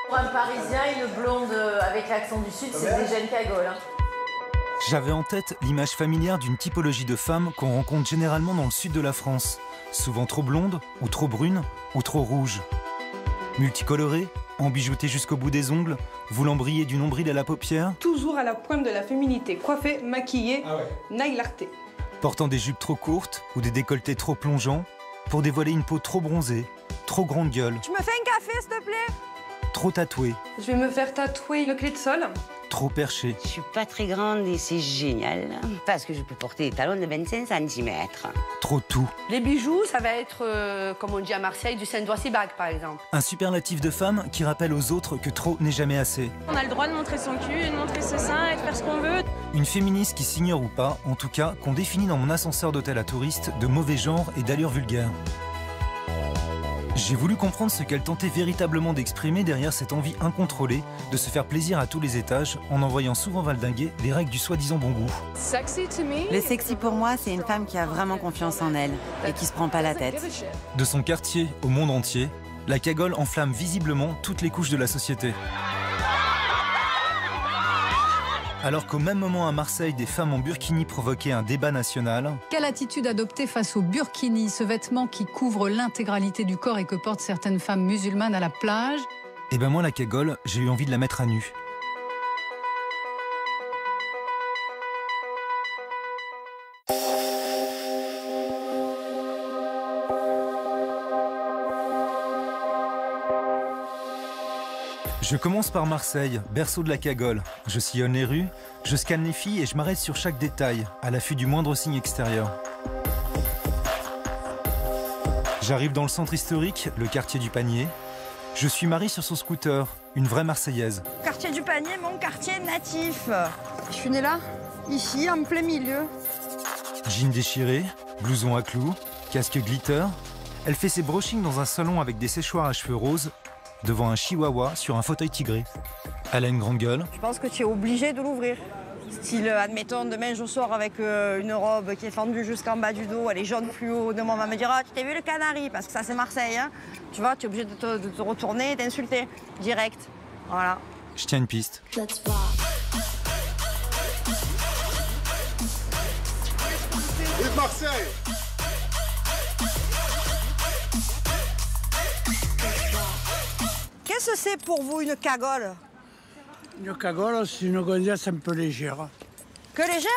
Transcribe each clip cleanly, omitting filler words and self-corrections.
Pour un Parisien, une blonde avec l'accent du Sud, c'est déjà une cagole. Hein. J'avais en tête l'image familière d'une typologie de femmes qu'on rencontre généralement dans le sud de la France. Souvent trop blondes, ou trop brunes, ou trop rouges. Multicolorées, embijoutées jusqu'au bout des ongles, voulant briller du nombril à la paupière. Toujours à la pointe de la féminité, coiffée, maquillée, nail arté. Portant des jupes trop courtes ou des décolletés trop plongeants pour dévoiler une peau trop bronzée, trop grande gueule. Tu me fais un café, s'il te plaît? Trop tatouée. Je vais me faire tatouer une clé de sol. Trop perchée. Je suis pas très grande et c'est génial parce que je peux porter des talons de 25 cm. Trop tout. Les bijoux, ça va être, comme on dit à Marseille, du Saint-Doissy-Bag, par exemple. Un superlatif de femme qui rappelle aux autres que trop n'est jamais assez. On a le droit de montrer son cul, de montrer ses seins et de faire ce qu'on veut. Une féministe qui s'ignore ou pas, en tout cas, qu'on définit dans mon ascenseur d'hôtel à touristes de mauvais genre et d'allure vulgaire. J'ai voulu comprendre ce qu'elle tentait véritablement d'exprimer derrière cette envie incontrôlée de se faire plaisir à tous les étages en envoyant souvent valdinguer les règles du soi-disant bon goût. Le sexy pour moi, c'est une femme qui a vraiment confiance en elle et qui se prend pas la tête. De son quartier au monde entier, la cagole enflamme visiblement toutes les couches de la société. Alors qu'au même moment à Marseille, des femmes en burkini provoquaient un débat national. Quelle attitude adopter face au burkini, ce vêtement qui couvre l'intégralité du corps et que portent certaines femmes musulmanes à la plage? Eh ben moi, la cagole, j'ai eu envie de la mettre à nu. Je commence par Marseille, berceau de la cagole. Je sillonne les rues, je scanne les filles et je m'arrête sur chaque détail, à l'affût du moindre signe extérieur. J'arrive dans le centre historique, le quartier du Panier. Je suis Marie sur son scooter, une vraie Marseillaise. Quartier du Panier, mon quartier natif. Je suis née là, ici, en plein milieu. Jean déchiré, blouson à clous, casque glitter. Elle fait ses brushings dans un salon avec des séchoirs à cheveux roses, devant un chihuahua sur un fauteuil tigré. Elle a une grande gueule. Je pense que tu es obligé de l'ouvrir. Style, admettons, demain je sors avec une robe qui est fendue jusqu'en bas du dos, elle est jaune fluo, demain on va me dire « Ah, tu t'es vu le canari ?» parce que ça c'est Marseille, hein. Tu vois, tu es obligé de te retourner et d'insulter, direct. Voilà. Je tiens une piste. Vive Marseille! Qu'est-ce que c'est pour vous une cagole? Une cagole, c'est une gonzesse un peu légère. Que légère?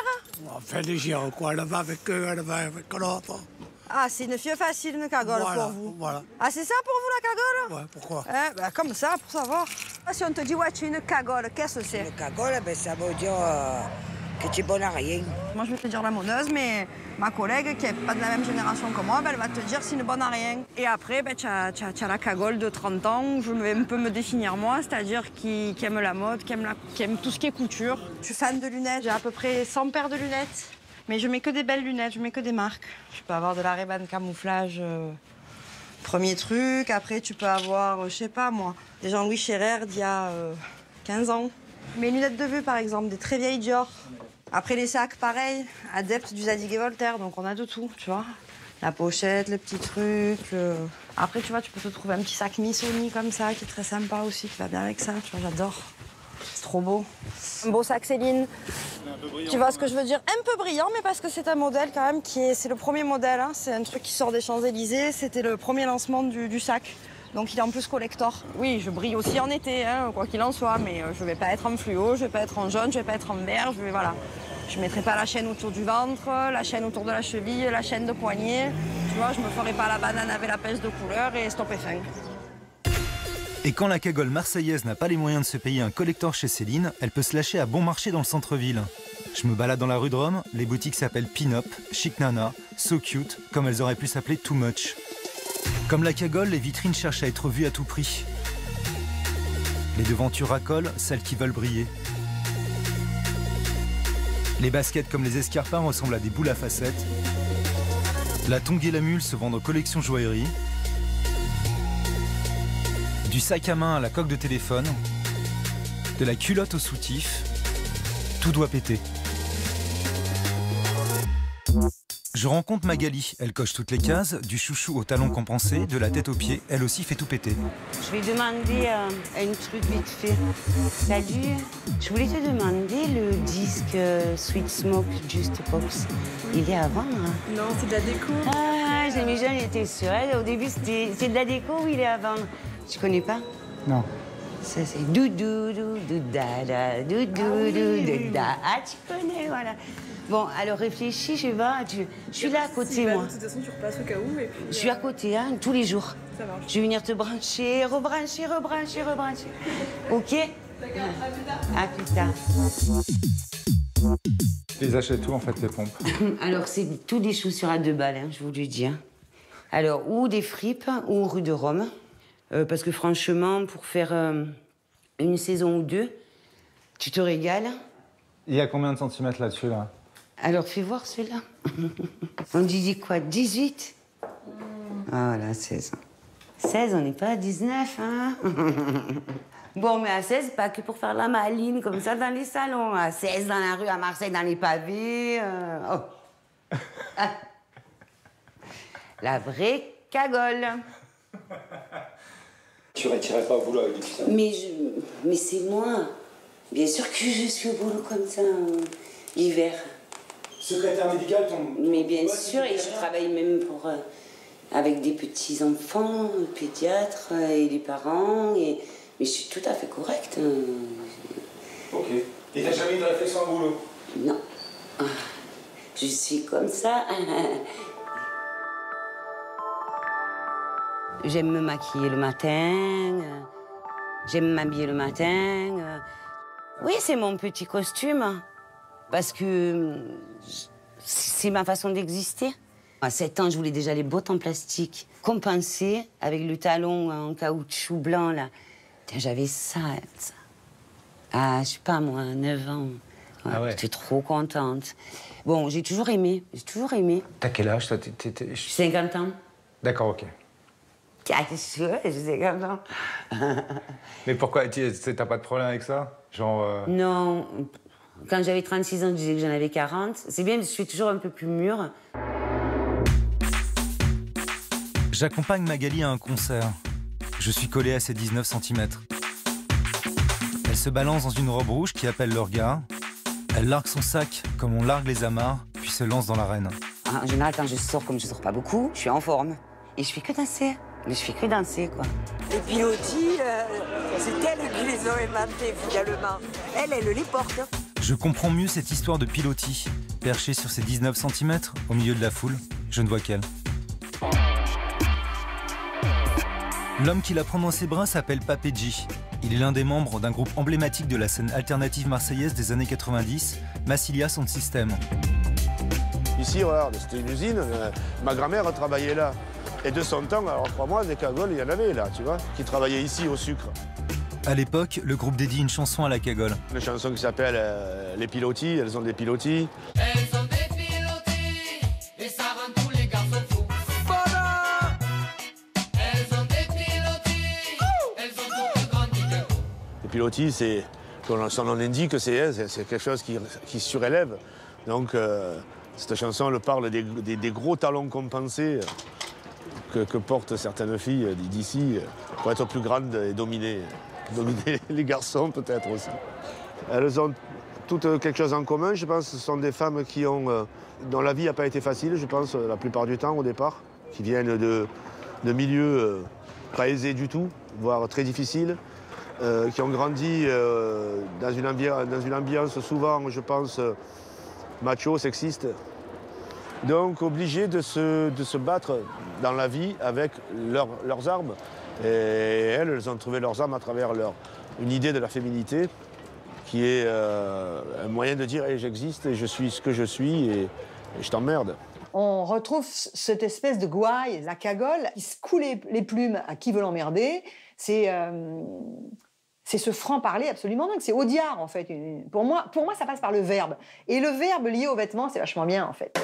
Enfin légère quoi, elle va avec eux, elle va avec l'autre. Ah, c'est une fille facile, une cagole voilà, pour vous. Voilà. Ah, c'est ça pour vous la cagole? Ouais, pourquoi? Bah, comme ça, pour savoir. Si on te dit, ouais, tu es une cagole, qu'est-ce que c'est? Une cagole, ben, ça veut dire que tu es bonne à rien. Moi, je vais te dire la moneuse, mais ma collègue, qui n'est pas de la même génération que moi, ben, elle va te dire c'est une bonne à rien. Et après, ben, tu as la cagole de 30 ans, où je vais un peu me définir moi, c'est-à-dire qui aime la mode, qui aime tout ce qui est couture. Je suis fan de lunettes, j'ai à peu près 100 paires de lunettes. Mais je mets que des belles lunettes, je mets que des marques. Tu peux avoir de la Ray-Ban camouflage, premier truc. Après, tu peux avoir, je sais pas moi, des Jean-Louis Scherrer d'il y a 15 ans. Mes lunettes de vue, par exemple, des très vieilles Dior. Après, les sacs, pareil, adeptes du Zadig et Voltaire, donc on a de tout, tu vois. La pochette, le petit truc. Après, tu vois, tu peux te trouver un petit sac Missoni comme ça, qui est très sympa aussi, qui va bien avec ça, tu vois, j'adore. C'est trop beau. Un beau sac Céline. Tu vois ce que je veux dire? Un peu brillant, mais parce que c'est un modèle quand même c'est le premier modèle. Hein. C'est un truc qui sort des Champs-Élysées. C'était le premier lancement du sac. Donc il est en plus collector. Oui, je brille aussi en été, hein, quoi qu'il en soit, mais je vais pas être en fluo, je vais pas être en jaune, je vais pas être en vert, voilà. Je mettrai pas la chaîne autour du ventre, la chaîne autour de la cheville, la chaîne de poignet. Tu vois, je me ferai pas la banane avec la pêche de couleur et stop et fin. Et quand la cagole marseillaise n'a pas les moyens de se payer un collector chez Céline, elle peut se lâcher à bon marché dans le centre-ville. Je me balade dans la rue de Rome, les boutiques s'appellent Pin-Up, Chic Nana, So Cute, comme elles auraient pu s'appeler Too Much. Comme la cagole, les vitrines cherchent à être vues à tout prix. Les devantures racolent, celles qui veulent briller. Les baskets comme les escarpins ressemblent à des boules à facettes. La tongue et la mule se vendent en collection joaillerie. Du sac à main à la coque de téléphone, de la culotte au soutif, tout doit péter. Je rencontre Magali. Elle coche toutes les cases, du chouchou au talon compensé, de la tête aux pieds. Elle aussi fait tout péter. Je vais demander un truc vite fait. Salut, je voulais te demander le disque Sweet Smoke Just Box. Il est à vendre? Non, c'est de la déco. Ah, j'ai mis jeune, j'étais sûre. Au début, c'est de la déco ou il est à vendre? Tu connais pas? Non. Ça, c'est doudou, doudou, dada, doudou, doudou, da. Ah, tu connais, voilà. Bon, alors réfléchis, je suis là à côté, moi. De toute façon, tu repasses au cas où et puis... Je suis à côté, hein, tous les jours. Ça marche. Je vais venir te brancher, rebrancher. OK? D'accord, à plus tard. Ils achètent tout, en fait, les pompes. Alors, c'est tout des chaussures à 2 balles, hein, je vous le dis. Hein. Alors, ou des fripes, ou rue de Rome. Parce que franchement, pour faire une saison ou 2, tu te régales. Il y a combien de centimètres là-dessus, là? Alors, fais voir celui-là. On dit quoi, 18? Ah, voilà, 16. 16, on n'est pas à 19, hein? Bon, mais à 16, pas que pour faire la maline, comme ça, dans les salons. À 16, dans la rue, à Marseille, dans les pavés. Oh. Ah. La vraie cagole. Tu retirais pas au boulot avec du ça. Mais c'est moi. Bien sûr que je suis au boulot comme ça, l'hiver. Secrétaire médical, Mais bien sûr, et je travaille même avec des petits-enfants, le pédiatre et les parents. Mais je suis tout à fait correcte. Ok. Et t'as jamais eu de réflexion au boulot? Non. Je suis comme ça. J'aime me maquiller le matin, j'aime m'habiller le matin. Oui, c'est mon petit costume, parce que c'est ma façon d'exister. À 7 ans, je voulais déjà les bottes en plastique, compensées avec le talon en caoutchouc blanc, là. J'avais ça. Ah, je sais pas, moi, 9 ans. Ouais, ah ouais. J'étais trop contente. Bon, j'ai toujours aimé. T'as quel âge, toi? J'ai 50 ans. D'accord, ok. Ah, j'ai 50 ans. Mais pourquoi? T'as pas de problème avec ça? Genre... Non. Quand j'avais 36 ans, je disais que j'en avais 40. C'est bien, je suis toujours un peu plus mûre. J'accompagne Magali à un concert. Je suis collé à ses 19 cm. Elle se balance dans une robe rouge qui appelle le regard. Elle largue son sac comme on largue les amarres, puis se lance dans l'arène. En général, quand je sors, comme je sors pas beaucoup, je suis en forme. Et je fais que danser. Mais je fais que danser, quoi. Les pilotis, c'est elle qui les a inventés, finalement. Elle les porte. Je comprends mieux cette histoire de pilotis. Perchée sur ses 19 cm, au milieu de la foule, je ne vois qu'elle. L'homme qui la prend dans ses bras s'appelle Papedji. Il est l'un des membres d'un groupe emblématique de la scène alternative marseillaise des années 90, Massilia Sound System. Ici, regarde, c'était une usine. Ma grand-mère a travaillé là. Et de son temps, alors crois-moi, des cagoles, il y en avait là, tu vois, qui travaillaient ici au sucre. À l'époque, le groupe dédie une chanson à la cagole. Une chanson qui s'appelle Les pilotis, elles ont des pilotis. Elles ont des pilotis, et ça rend tous les garçons fous. Voilà. Elles ont des pilotis, elles ont toutes grandi de coup. Les pilotis, c'est, comme son nom l'indique, c'est quelque chose qui surélève. Donc, cette chanson, elle parle des gros talons compensés que portent certaines filles d'ici pour être plus grandes et dominer les garçons peut-être aussi. Elles ont toutes quelque chose en commun, je pense. Ce sont des femmes dont la vie n'a pas été facile, je pense, la plupart du temps au départ, qui viennent de milieux pas aisés du tout, voire très difficiles, qui ont grandi dans une ambiance souvent, je pense, macho, sexiste. Donc obligés de se battre dans la vie avec leurs armes. Et elles ont trouvé leurs armes à travers une idée de la féminité qui est un moyen de dire hey, j'existe et je suis ce que je suis et je t'emmerde. On retrouve cette espèce de gouaille, la cagole, qui se coule les plumes à qui veut l'emmerder. C'est ce franc-parler absolument dingue. C'est Audiard, en fait. Pour moi, ça passe par le verbe. Et le verbe lié aux vêtements, c'est vachement bien, en fait.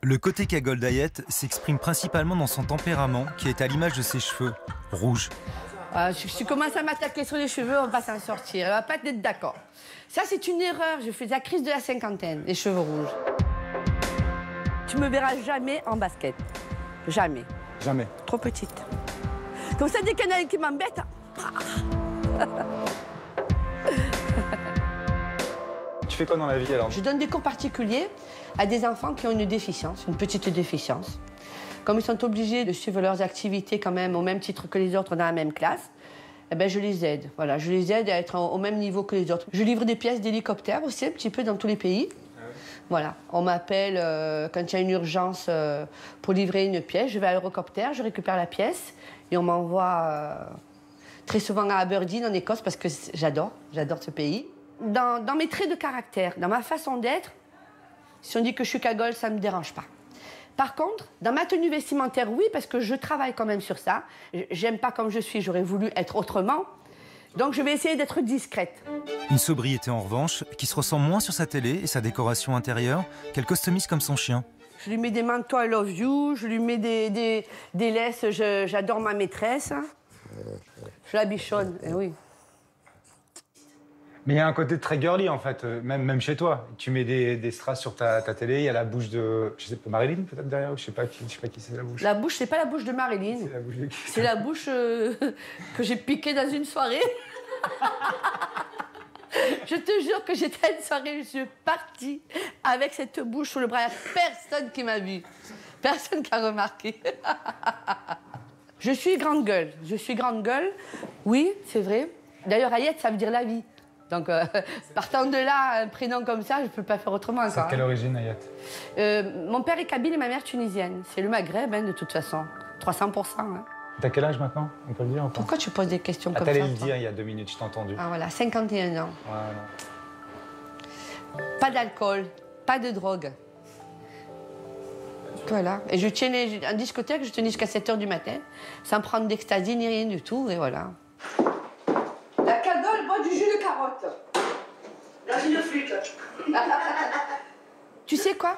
Le côté cagole d'Ayette s'exprime principalement dans son tempérament, qui est à l'image de ses cheveux, rouges. Si tu commences à m'attaquer sur les cheveux, on va s'en sortir. On va pas être d'accord. Ça, c'est une erreur. Je fais la crise de la cinquantaine, les cheveux rouges. Tu me verras jamais en basket. Jamais. Jamais. Trop petite. Comme ça, dès qu'il y en a un qui m'embête... Tu fais quoi dans la vie alors? Je donne des cours particuliers à des enfants qui ont une déficience, une petite déficience. Comme ils sont obligés de suivre leurs activités quand même au même titre que les autres dans la même classe, eh ben je les aide. Voilà, je les aide à être au même niveau que les autres. Je livre des pièces d'hélicoptère aussi, un petit peu dans tous les pays. Voilà, on m'appelle quand il y a une urgence pour livrer une pièce. Je vais à l'Eurocopter, je récupère la pièce et on m'envoie très souvent à Aberdeen en Écosse parce que j'adore ce pays. Dans mes traits de caractère, dans ma façon d'être, si on dit que je suis cagole, ça ne me dérange pas. Par contre, dans ma tenue vestimentaire, oui, parce que je travaille quand même sur ça. J'aime pas comme je suis, j'aurais voulu être autrement. Donc je vais essayer d'être discrète. Une sobriété en revanche, qui se ressent moins sur sa télé et sa décoration intérieure, qu'elle customise comme son chien. Je lui mets des manteaux I love you, je lui mets des laisses, j'adore ma maîtresse. Je la bichonne, eh oui. Mais il y a un côté très girly en fait, même chez toi. Tu mets des strass sur ta télé, il y a la bouche de, je sais pas, Marilyn peut-être derrière, ou je sais pas qui c'est la bouche. La bouche, c'est pas la bouche de Marilyn. C'est la bouche de qui? C'est la bouche que j'ai piquée dans une soirée. Je te jure que j'étais à une soirée, je suis partie avec cette bouche sous le bras. Il n'y a personne qui m'a vue. Personne qui a remarqué. Je suis grande gueule. Oui, c'est vrai. D'ailleurs, Ayette, ça veut dire la vie. Donc, partant de là, un prénom comme ça, je ne peux pas faire autrement. C'est de quelle origine, Ayette? Mon père est kabyle et ma mère tunisienne. C'est le Maghreb, hein, de toute façon. 300%. Hein. T'as quel âge maintenant? On peut le dire encore. Pourquoi tu poses des questions comme ça? T'allais le dire il y a 2 minutes, je t'ai entendu. Ah voilà, 51 ans. Voilà. Pas d'alcool, pas de drogue. Voilà. Et je tiens en discothèque, je tenais jusqu'à 7 h du matin, sans prendre d'ecstasy ni rien du tout, et voilà. La cagole boit du jus de carotte. Dans une flûte. Tu sais quoi?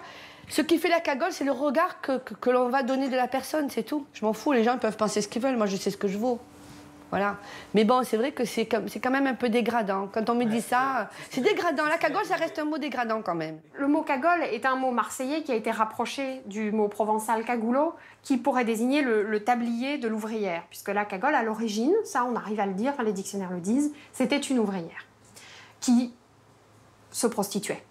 Ce qui fait la cagole, c'est le regard que l'on va donner de la personne, c'est tout. Je m'en fous, les gens peuvent penser ce qu'ils veulent, moi je sais ce que je vaux. Voilà. Mais bon, c'est vrai que c'est quand même un peu dégradant. Quand on me dit ça, c'est dégradant. La cagole, ça reste un mot dégradant quand même. Le mot cagole est un mot marseillais qui a été rapproché du mot provençal cagoulot, qui pourrait désigner le tablier de l'ouvrière. Puisque la cagole, à l'origine, ça on arrive à le dire, enfin les dictionnaires le disent, c'était une ouvrière qui se prostituait.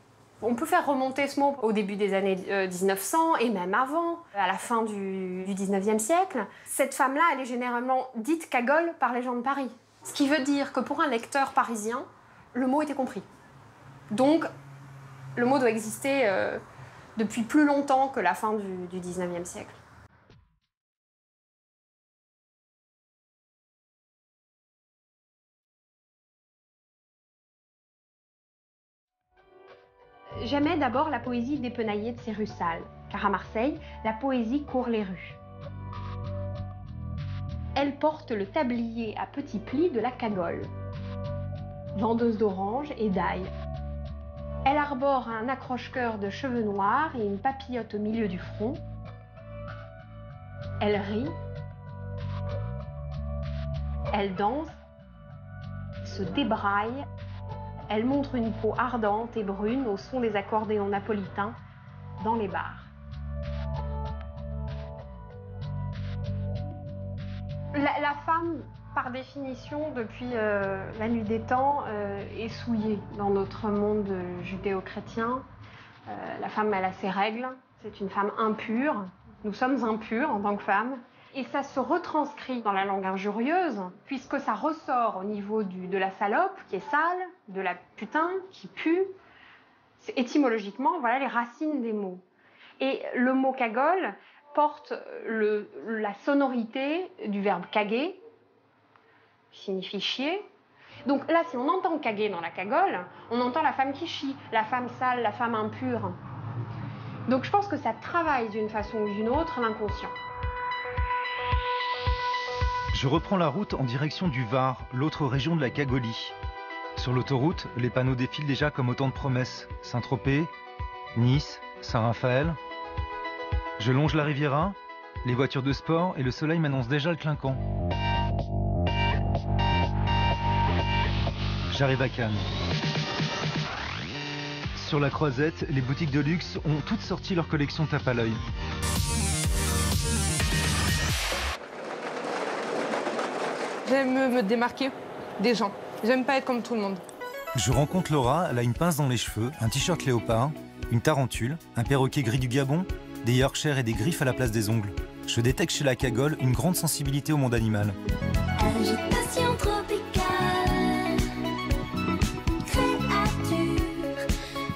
On peut faire remonter ce mot au début des années 1900 et même avant, à la fin du 19e siècle. Cette femme-là, elle est généralement dite cagole par les gens de Paris. Ce qui veut dire que pour un lecteur parisien, le mot était compris. Donc, le mot doit exister depuis plus longtemps que la fin du 19e siècle. J'aimais d'abord la poésie dépenaillée de ces rues sales, car à Marseille, la poésie court les rues. Elle porte le tablier à petits plis de la cagole, vendeuse d'oranges et d'ail. Elle arbore un accroche-cœur de cheveux noirs et une papillote au milieu du front. Elle rit, elle danse, se débraille. Elle montre une peau ardente et brune au son des accordéons napolitains dans les bars. La femme, par définition, depuis la nuit des temps, est souillée dans notre monde judéo-chrétien. La femme, elle a ses règles, c'est une femme impure. Nous sommes impurs en tant que femmes. Et ça se retranscrit dans la langue injurieuse, puisque ça ressort au niveau de la salope, qui est sale, de la putain, qui pue. Étymologiquement, voilà les racines des mots. Et le mot cagole porte la sonorité du verbe caguer, qui signifie chier. Donc là, si on entend caguer dans la cagole, on entend la femme qui chie, la femme sale, la femme impure. Donc je pense que ça travaille d'une façon ou d'une autre l'inconscient. Je reprends la route en direction du Var, l'autre région de la Cagolie. Sur l'autoroute, les panneaux défilent déjà comme autant de promesses. Saint-Tropez, Nice, Saint-Raphaël. Je longe la Riviera, les voitures de sport et le soleil m'annonce déjà le clinquant. J'arrive à Cannes. Sur la Croisette, les boutiques de luxe ont toutes sorti leur collection tape à l'œil. J'aime me démarquer des gens. J'aime pas être comme tout le monde. Je rencontre Laura, elle a une pince dans les cheveux, un t-shirt léopard, une tarentule, un perroquet gris du Gabon, des Yorkshire et des griffes à la place des ongles. Je détecte chez la cagole une grande sensibilité au monde animal. Agitation tropicale, créature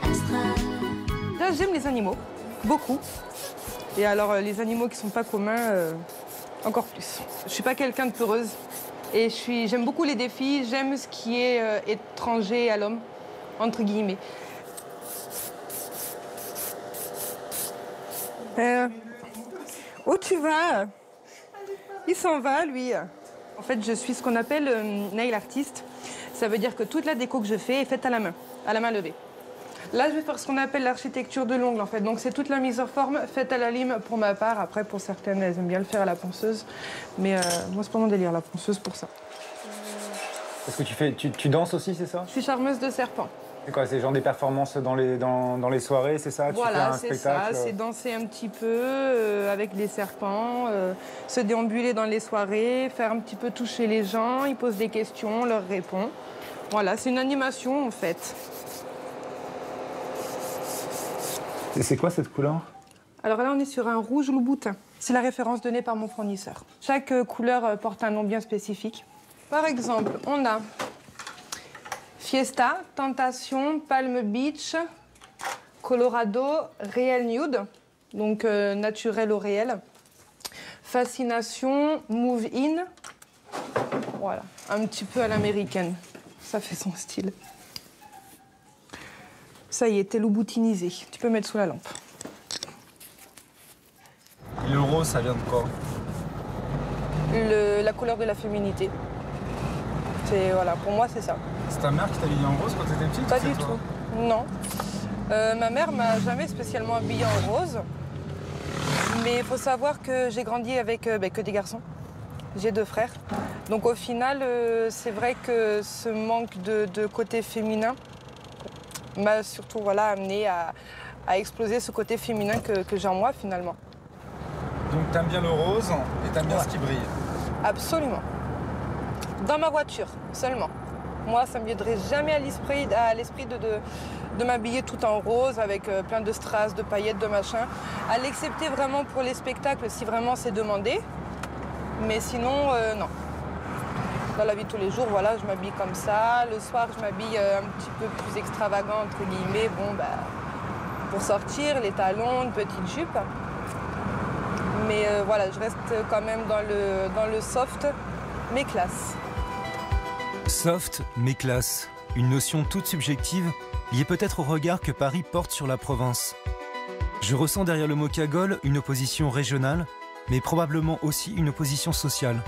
astrale. Là, j'aime les animaux, beaucoup. Et alors, les animaux qui sont pas communs, encore plus. Je suis pas quelqu'un de peureuse. Et j'aime beaucoup les défis, j'aime ce qui est étranger à l'homme, entre guillemets. Où tu vas? Il s'en va, lui. En fait, je suis ce qu'on appelle nail artiste. Ça veut dire que toute la déco que je fais est faite à la main levée. Là, je vais faire ce qu'on appelle l'architecture de l'ongle, en fait. Donc, c'est toute la mise en forme faite à la lime pour ma part. Après, pour certaines, elles aiment bien le faire à la ponceuse. Mais moi, c'est pas mon délire, la ponceuse, pour ça. Est-ce que tu danses aussi, c'est ça? Je suis charmeuse de serpent. C'est quoi? C'est genre des performances dans les soirées, c'est ça? Voilà, c'est ça. C'est danser un petit peu avec les serpents, se déambuler dans les soirées, faire un petit peu toucher les gens. Ils posent des questions, on leur répond. Voilà, c'est une animation, en fait. Et c'est quoi cette couleur? Alors là, on est sur un rouge louboutin. C'est la référence donnée par mon fournisseur. Chaque couleur porte un nom bien spécifique. Par exemple, on a Fiesta, Tentation, Palm Beach, Colorado, Réel Nude, donc naturel au réel. Fascination, Move In. Voilà, un petit peu à l'américaine. Ça fait son style. Ça y est, t'es louboutinisé. Tu peux mettre sous la lampe. Et le rose, ça vient de quoi? La couleur de la féminité. Voilà, pour moi, c'est ça. C'est ta mère qui t'a habillée en rose quand t'étais petite? Pas du tout, non. Ma mère m'a jamais spécialement habillée en rose. Mais il faut savoir que j'ai grandi avec que des garçons. J'ai 2 frères. Donc au final, c'est vrai que ce manque de côté féminin m'a surtout amené à exploser ce côté féminin que j'ai en moi finalement. Donc t'aimes bien le rose et t'aimes bien ce qui brille? Absolument. Dans ma voiture, seulement. Moi, ça ne me viendrait jamais à l'esprit de m'habiller tout en rose avec plein de strass, de paillettes, de machin. À l'excepter vraiment pour les spectacles, si vraiment c'est demandé. Mais sinon, non. Dans la vie de tous les jours, voilà, je m'habille comme ça. Le soir, je m'habille un petit peu plus extravagant, entre guillemets. Bon, pour sortir, les talons, une petite jupe. Mais voilà, je reste quand même dans le soft, mais classe. Soft, mais classe. Une notion toute subjective, liée peut-être au regard que Paris porte sur la province. Je ressens derrière le mot cagole une opposition régionale, mais probablement aussi une opposition sociale.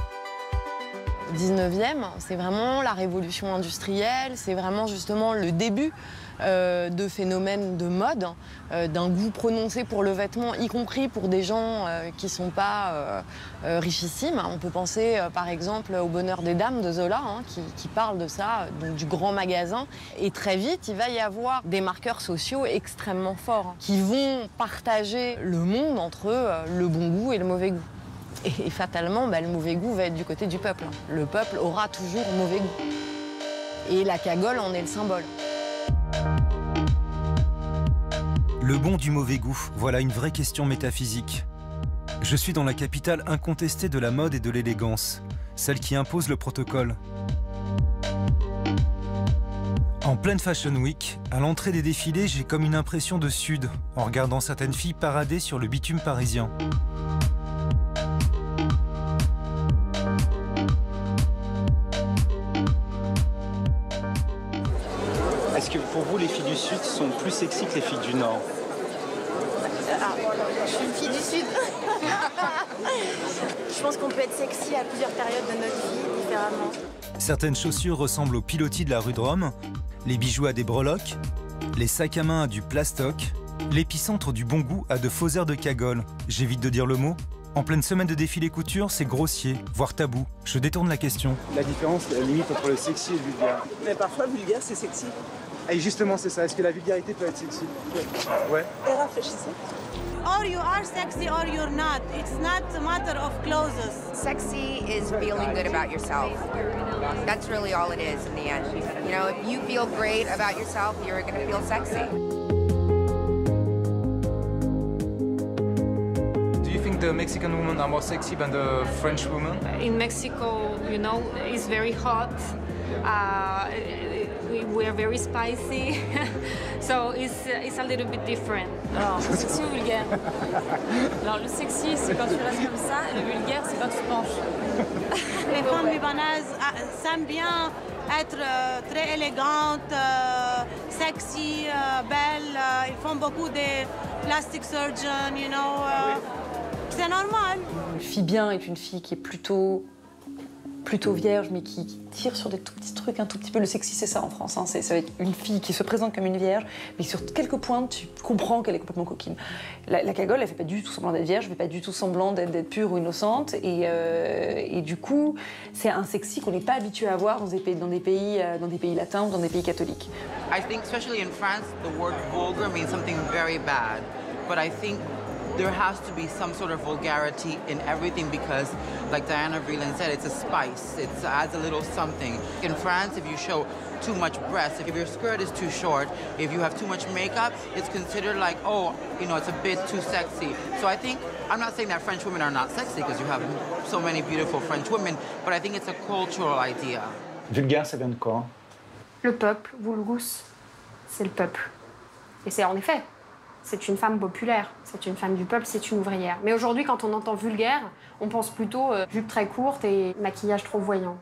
19e, c'est vraiment la révolution industrielle, c'est vraiment justement le début de phénomènes de mode, d'un goût prononcé pour le vêtement, y compris pour des gens qui ne sont pas richissimes. On peut penser par exemple au Bonheur des Dames de Zola, qui parle de ça, donc du grand magasin. Et très vite, il va y avoir des marqueurs sociaux extrêmement forts, qui vont partager le monde entre le bon goût et le mauvais goût. Et fatalement, le mauvais goût va être du côté du peuple. Le peuple aura toujours mauvais goût. Et la cagole en est le symbole. Le bon du mauvais goût, voilà une vraie question métaphysique. Je suis dans la capitale incontestée de la mode et de l'élégance, celle qui impose le protocole. En pleine Fashion Week, à l'entrée des défilés, j'ai comme une impression de sud, en regardant certaines filles parader sur le bitume parisien. Est-ce que pour vous, les filles du Sud sont plus sexy que les filles du Nord? Je suis une fille du Sud. Je pense qu'on peut être sexy à plusieurs périodes de notre vie, différemment. Certaines chaussures ressemblent aux pilotis de la rue de Rome, les bijoux à des breloques, les sacs à main à du plastoc, l'épicentre du bon goût à de faux airs de cagole. J'évite de dire le mot. En pleine semaine de défilé couture, c'est grossier, voire tabou. Je détourne la question. La différence, la limite entre le sexy et le vulgaire. Mais parfois, vulgaire, c'est sexy. Et justement, c'est ça. Est-ce que la vulgarité peut être sexy? Ouais. Et réfléchissez. Or you are sexy or you're not. It's not a matter of clothes. Sexy is feeling good about yourself. That's really all it is in the end. You know, if you feel great about yourself, you're going to feel sexy. Do you think the Mexican women are more sexy than the French women? In Mexico, you know, it's very hot. We're very spicy, so it's a little bit different. Alors, sexy ou vulgaire? Alors, le sexy, c'est quand tu restes comme ça, et le vulgaire, c'est quand tu te penches. Les femmes libanaises s'aiment bien être très élégantes, sexy, belles. Ils font beaucoup de plastic surgeons, you know. C'est normal. Une fille bien est une fille qui est plutôt vierge, mais qui tire sur des tout petits trucs, un tout petit peu. Le sexy, c'est ça en France. Hein. Ça va être une fille qui se présente comme une vierge, mais sur quelques points, tu comprends qu'elle est complètement coquine. La cagole, elle fait pas du tout semblant d'être vierge, elle fait pas du tout semblant d'être pure ou innocente. Et du coup, c'est un sexy qu'on n'est pas habitué à voir dans des pays latins ou dans des pays catholiques. I think, especially in France, the word vulgar means something very bad. But I think there has to be some sort of vulgarity in everything because, like Diana Vreeland said, it's a spice. It adds a little something. In France, if you show too much breast, if your skirt is too short, if you have too much makeup, it's considered like, oh, you know, it's a bit too sexy. So I think, I'm not saying that French women are not sexy because you have so many beautiful French women, but I think it's a cultural idea. Vulgaire, ça vient de quoi? Le peuple, vulgus, c'est le peuple. Et c'est en effet. C'est une femme populaire, c'est une femme du peuple, c'est une ouvrière. Mais aujourd'hui, quand on entend vulgaire, on pense plutôt jupe très courte et maquillage trop voyant.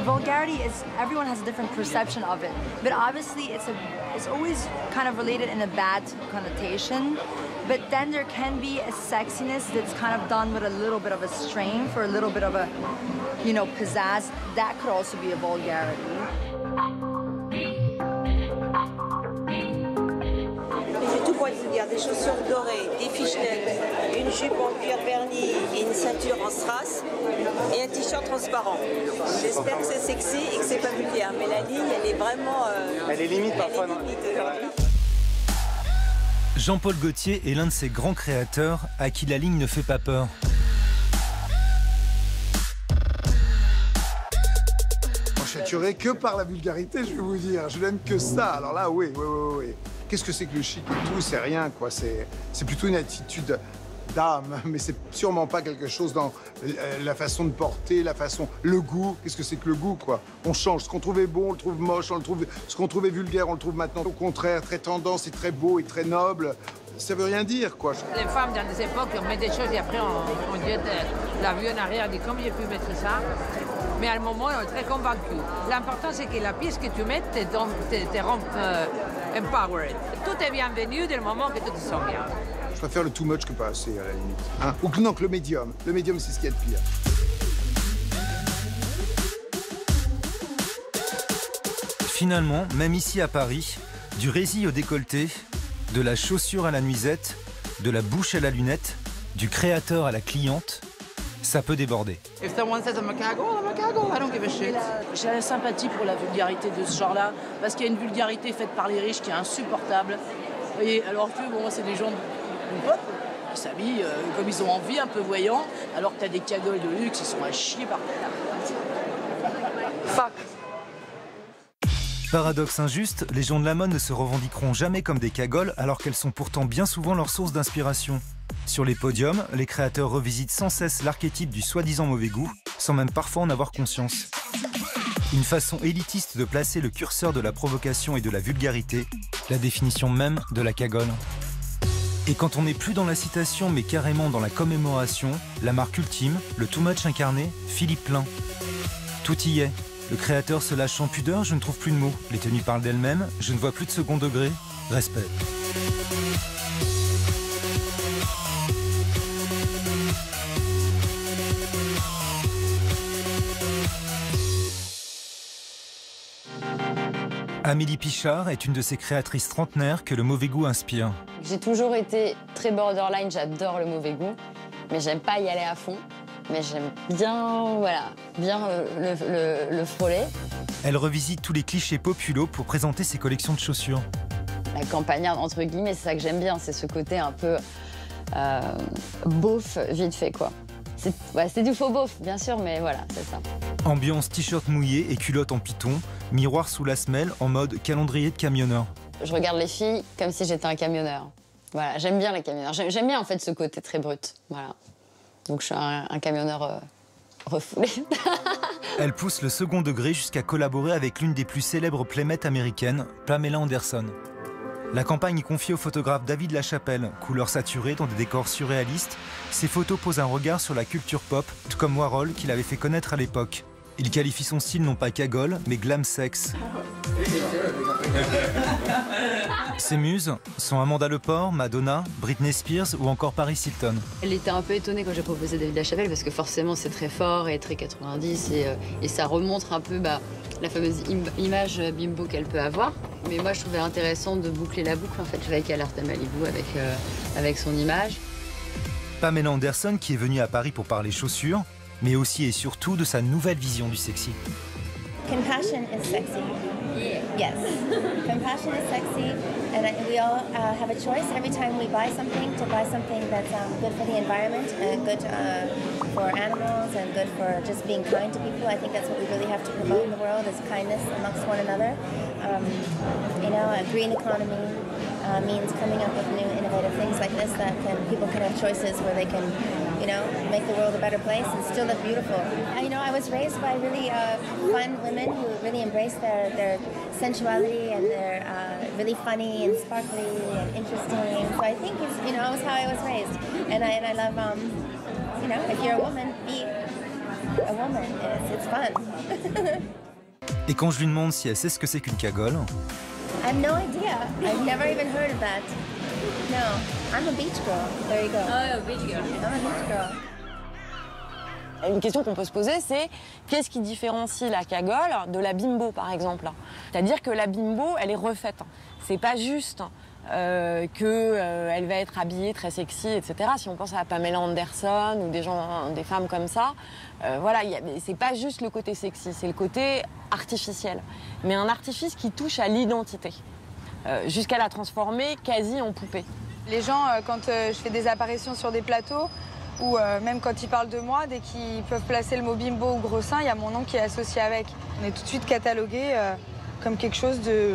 Vulgarity is, everyone has a different perception of it, but obviously it's always kind of related in a bad connotation. But then there can be a sexiness that's kind of done with a little bit of a strength or a little bit of a, you know, pizzazz. That could also be a vulgarity. Il y a des chaussures dorées, des fishnets, une jupe en cuir verni et une ceinture en strass et un t-shirt transparent. J'espère que c'est sexy et que c'est pas vulgaire, mais la ligne, elle est vraiment... elle est limite parfois, non? Jean-Paul Gaultier est l'un de ces grands créateurs à qui la ligne ne fait pas peur. Je ne tuerai que par la vulgarité, je vais vous dire. Je n'aime que ça. Alors là, oui. Qu'est-ce que c'est que le chic et tout? C'est rien, quoi. C'est plutôt une attitude d'âme, mais c'est sûrement pas quelque chose dans la façon de porter, le goût. Qu'est-ce que c'est que le goût, quoi? On change. Ce qu'on trouvait bon, on le trouve moche. Ce qu'on trouvait vulgaire, on le trouve maintenant au contraire très tendance et très beau et très noble. Ça veut rien dire, quoi. Les femmes, dans des époques, on met des choses et après on jette la vue en arrière, on dit comment j'ai pu mettre ça. Mais à un moment, on est très convaincu. L'important, c'est que la pièce que tu mets te rend empowered. Tout est bienvenu dès le moment que tu te sens bien. Je préfère le too much que pas assez, à la limite. Hein? Ou que non, que le médium. Le médium, c'est ce qu'il y a de pire. Finalement, même ici à Paris, du résil au décolleté, de la chaussure à la nuisette, de la bouche à la lunette, du créateur à la cliente, ça peut déborder. If someone says I'm a caggle, I don't give a shit. J'ai la sympathie pour la vulgarité de ce genre-là, parce qu'il y a une vulgarité faite par les riches qui est insupportable. Et alors que, bon, c'est des gens du peuple qui s'habillent comme ils ont envie, un peu voyants, alors que t'as des cagoles de luxe, ils sont à chier par terre. Fuck. Paradoxe injuste, les gens de la mode ne se revendiqueront jamais comme des cagoles alors qu'elles sont pourtant bien souvent leur source d'inspiration. Sur les podiums, les créateurs revisitent sans cesse l'archétype du soi-disant mauvais goût, sans même parfois en avoir conscience. Une façon élitiste de placer le curseur de la provocation et de la vulgarité, la définition même de la cagole. Et quand on n'est plus dans la citation mais carrément dans la commémoration, la marque ultime, le too much incarné, Philippe Plein. Tout y est. Le créateur se lâche sans pudeur, je ne trouve plus de mots. Les tenues parlent d'elles-mêmes, je ne vois plus de second degré. Respect. Amélie Pichard est une de ces créatrices trentenaires que le mauvais goût inspire. J'ai toujours été très borderline, j'adore le mauvais goût, mais j'aime pas y aller à fond. mais j'aime bien, voilà, bien le frôler. Elle revisite tous les clichés populos pour présenter ses collections de chaussures. La campagnarde, entre guillemets, c'est ça que j'aime bien, c'est ce côté un peu beauf, vite fait, quoi. C'est du faux beauf, bien sûr, mais voilà, c'est ça. Ambiance t-shirt mouillé et culotte en python, miroir sous la semelle en mode calendrier de camionneur. Je regarde les filles comme si j'étais un camionneur. Voilà, j'aime bien les camionneurs. J'aime bien en fait ce côté très brut. Voilà. Donc je suis un camionneur refoulé. Elle pousse le second degré jusqu'à collaborer avec l'une des plus célèbres playmates américaines, Pamela Anderson. La campagne est confiée au photographe David Lachapelle. Couleurs saturées dans des décors surréalistes, ses photos posent un regard sur la culture pop, tout comme Warhol qui l'avait fait connaître à l'époque. Il qualifie son style non pas cagole, mais glam sex. Ses muses sont Amanda Lepore, Madonna, Britney Spears ou encore Paris Hilton. Elle était un peu étonnée quand j'ai proposé David Lachapelle parce que forcément c'est très fort et très 90 et ça remontre un peu la fameuse image bimbo qu'elle peut avoir. Mais moi je trouvais intéressant de boucler la boucle en fait. Je voyais qu'elle a Malibu avec son image. Pamela Anderson qui est venue à Paris pour parler chaussures, mais aussi et surtout de sa nouvelle vision du sexy. Compassion is sexy. Yes. Compassion is sexy, and we all have a choice every time we buy something to buy something that's good for the environment and good for animals and good for just being kind to people. I think that's what we really have to promote in the world is kindness amongst one another. A green economy means coming up with new innovative things like this that people can have choices where they can, make the world a better place and still look beautiful. I was raised by really fun women who really embrace their sensuality and they're really funny and sparkly and interesting. So I think it's, it was how I was raised. And I love, if you're a woman, be a woman. It's fun. Et quand je lui demande si elle sait ce que c'est qu'une cagole, I have no idea. I've never even heard of that. No, I'm a beach girl. There you go. Oh, beach girl. I'm a beach girl. Une question qu'on peut se poser, c'est qu'est-ce qui différencie la cagole de la bimbo, par exemple? C'est-à-dire que la bimbo, elle est refaite. C'est pas juste qu'elle va être habillée très sexy, etc. Si on pense à Pamela Anderson ou des femmes comme ça, c'est pas juste le côté sexy, c'est le côté artificiel. Mais un artifice qui touche à l'identité, jusqu'à la transformer quasi en poupée. Les gens, quand je fais des apparitions sur des plateaux, ou même quand ils parlent de moi, dès qu'ils peuvent placer le mot bimbo ou gros sein, il y a mon nom qui est associé avec. On est tout de suite catalogué comme quelque chose de